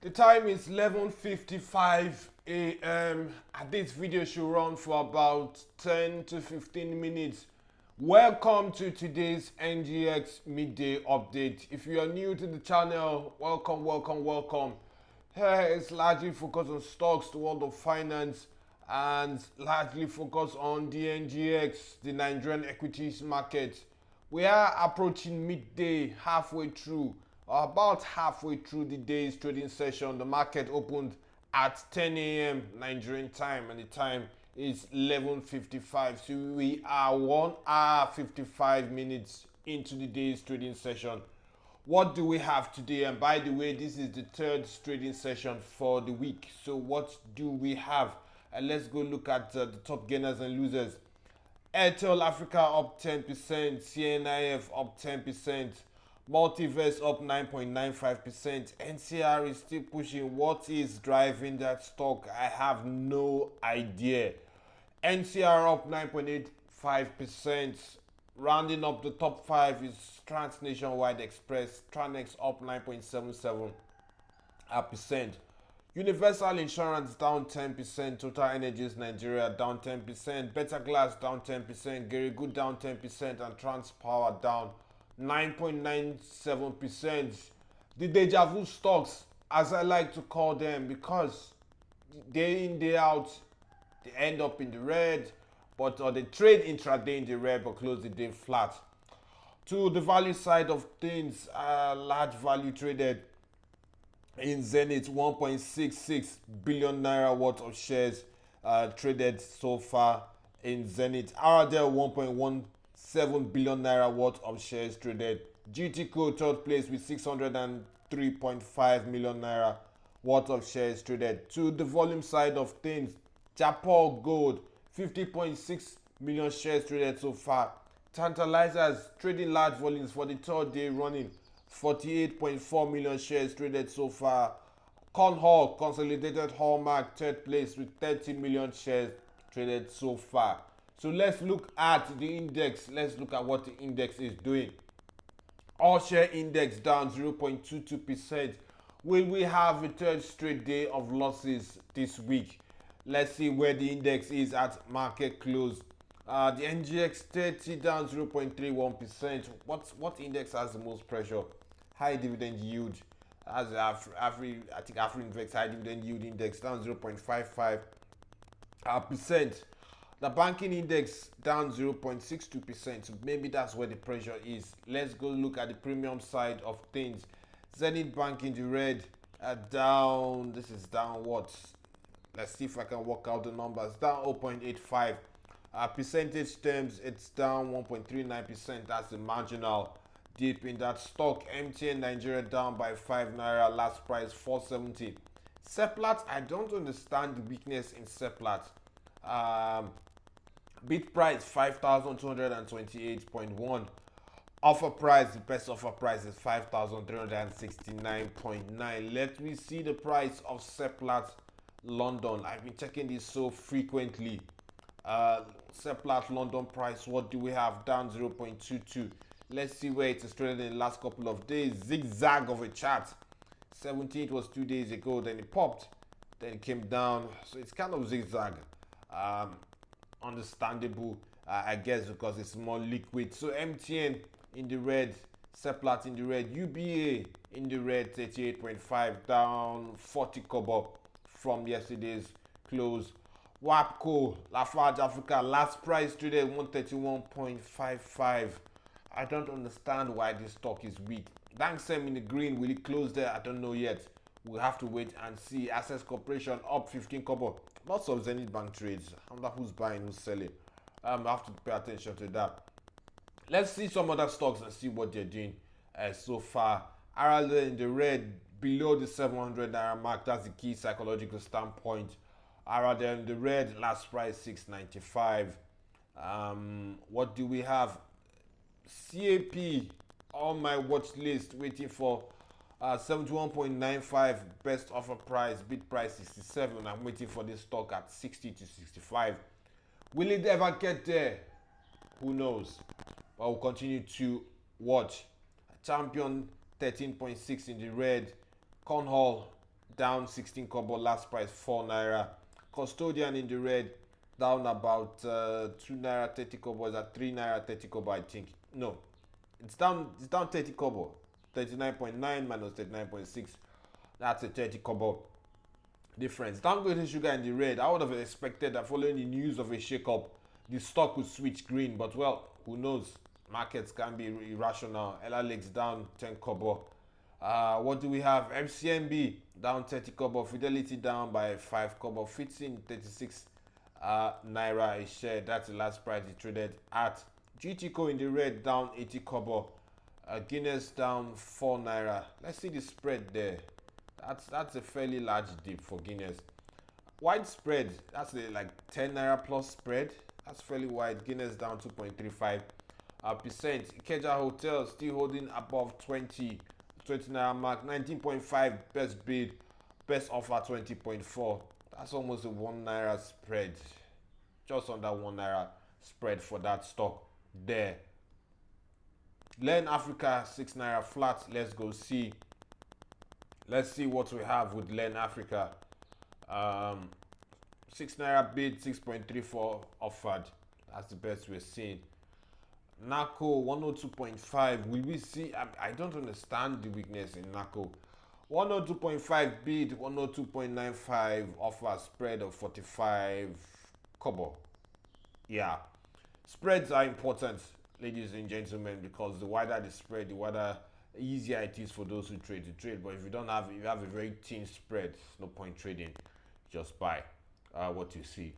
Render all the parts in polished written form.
The time is 11:55 a.m. This video should run for about 10 to 15 minutes. Welcome to today's NGX midday update. If you are new to the channel, welcome. Here is largely focused on stocks, the world of finance, and largely focused on the NGX, the Nigerian equities market. We are approaching midday, about halfway through the day's trading session. The market opened at 10 a.m. Nigerian time, and the time is 11:55. So we are 1 hour 55 minutes into the day's trading session. What do we have today? And by the way, this is the third trading session for the week. So what do we have? Let's go look at the top gainers and losers. Airtel Africa up 10%, CNIF up 10%, Multiverse up 9.95%. NCR is still pushing. What is driving that stock? I have no idea. NCR up 9.85%. Rounding up the top 5 is Trans Nationwide Express. Tranex up 9.77%. Universal Insurance down 10%, Total Energies Nigeria down 10%, Better Glass down 10%, Gerigood down 10%, and Transpower down 9.97%. The deja vu stocks, as I like to call them, because day in, day out, they end up in the red, but they trade intraday in the red but close the day flat. To the value side of things, large value traded in Zenith, 1.66 billion naira worth of shares traded so far in Zenith. Aradel, 1.17 billion naira worth of shares traded. GTCO third place with 603.5 million naira worth of shares traded. To the volume side of things, Japol Gold, 50.6 million shares traded so far. Tantalizers trading large volumes for the third day running, 48.4 million shares traded so far. Cornhall, consolidated hallmark, third place with 30 million shares traded so far. So let's look at the index. Let's look at what the index is doing. All share index down 0.22%. Will we have a third straight day of losses this week? Let's see where the index is at market close. The NGX 30 down 0.31%. What index has the most pressure? High dividend yield. As Afrinvex high dividend yield index down 0.55%. The banking index down 0.62%. So maybe that's where the pressure is. Let's go look at the premium side of things. Zenith Bank in the red, down. This is down what? Let's see if I can work out the numbers. Down 0.85. Percentage terms, it's down 1.39%. That's the marginal dip in that stock. MTN Nigeria down by 5 naira, last price 470. Seplat, I don't understand the weakness in Seplat. Bid price 5,228.1. Offer price, the best offer price is 5,369.9. Let me see the price of Seplat London. I've been checking this so frequently. Seplat London price, what do we have? Down 0.22. Let's see where it is traded in the last couple of days. Zigzag of a chart. 17th was 2 days ago, then it popped, then it came down. So it's kind of zigzag. Understandable, I guess, because it's more liquid. So MTN in the red, Seplat in the red, UBA in the red, 38.5, down 40 kobo from yesterday's close. WAPCO, Lafarge Africa, last price traded 131.55. I don't understand why this stock is weak. Danksem in the green, will it close there? I don't know yet. We'll have to wait and see. Access Corporation up 15 kobo. Lots of Zenith Bank trades. I wonder who's buying, who's selling. I have to pay attention to that. Let's see some other stocks and see what they're doing so far. RLD in the red, below the 700 naira mark. That's the key psychological standpoint. RLD in the red, last price 695. What do we have? CAP on my watch list, waiting for 71.95 best offer price, bid price 67. I'm waiting for this stock at 60 to 65. Will it ever get there? Who knows? But we'll continue to watch. Champion 13.6 in the red. Cornhall down 16 kobo, last price 4 naira. Custodian in the red, down about 2 naira 30 kobo. Is at 3 naira 30 kobo, I think. No, it's down 30 kobo. 39.9 minus 39.6, that's a 30 kobo difference. Dangote sugar in the red. I would have expected that following the news of a shake-up, the stock would switch green, but well, who knows? Markets can be irrational. Ella Lakes down 10 kobo. What do we have? FCMB down 30 kobo. Fidelity down by 5 kobo. Fits in 36 naira a share. That's the last price it traded at. GTCO in the red, down 80 kobo. Guinness down 4 naira. Let's see the spread there. That's a fairly large dip for Guinness. Wide spread, that's like 10 naira plus spread. That's fairly wide. Guinness down 2.35 percent. Ikeja Hotel still holding above 20 naira mark. 19.5 best bid, best offer 20.4. That's almost a 1 naira spread. Just under 1 naira spread for that stock there. Len Africa 6 naira flat. Let's go see. Let's see what we have with Len Africa. 6 naira bid, 6.34 offered. That's the best we're seeing. NACO 102.5. Will we see? I don't understand the weakness in NACO. 102.5 bid, 102.95 offer, spread of 45 kobo. Yeah, spreads are important, ladies and gentlemen, because the wider the spread, the wider easier it is for those who trade to trade. But if you have a very thin spread, no point trading. Just buy what you see.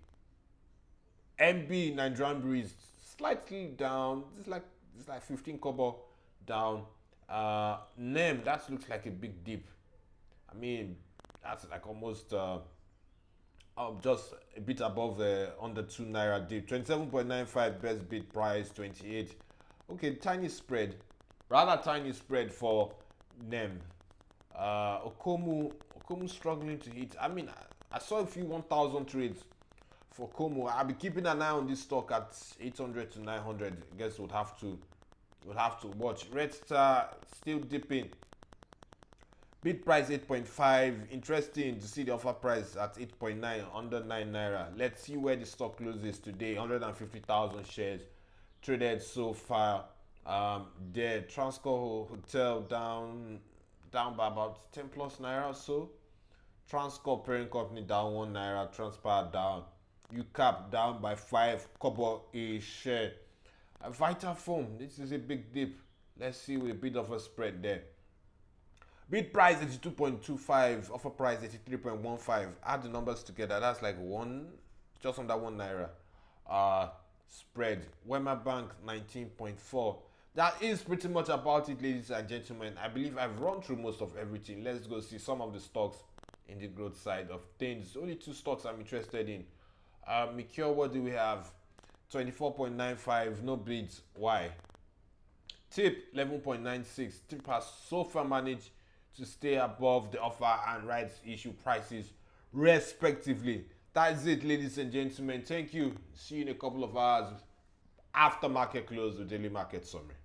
MB Nigerian Breeze slightly down. It's like 15 kobo down. NEM, that looks like a big dip. I mean, that's like almost just a bit above under 2 naira dip. 27.95 best bid price, 28. Okay, tiny spread, rather tiny spread for NEM. Okomu struggling to hit. I mean, I saw a few 1,000 trades for Como. I'll be keeping an eye on this stock at 800 to 900. I guess we'll have to watch. Red Star still dipping. Bid price 8.5. Interesting to see the offer price at 8.9, under 9 naira. Let's see where the stock closes today. 150,000 shares traded so far. There, Transcorp Hotel down by about 10 plus naira or so. Transcorp parent company down 1 naira. Transpower down. UCAP down by 5 kobo a share. Vitafoam, this is a big dip. Let's see with a bit of a spread there. Bid price 82.25, offer price 83.15. Add the numbers together, that's like just under 1 naira. Spread. Wema Bank 19.4. That is pretty much about it, ladies and gentlemen. I believe I've run through most of everything. Let's go see some of the stocks in the growth side of things. Only 2 stocks I'm interested in. Mikio, what do we have? 24.95, no bids. Why? Tip 11.96. Tip has so far managed to stay above the offer and rights issue prices respectively. That's it, ladies and gentlemen. Thank you. See you in a couple of hours after market close with daily market summary.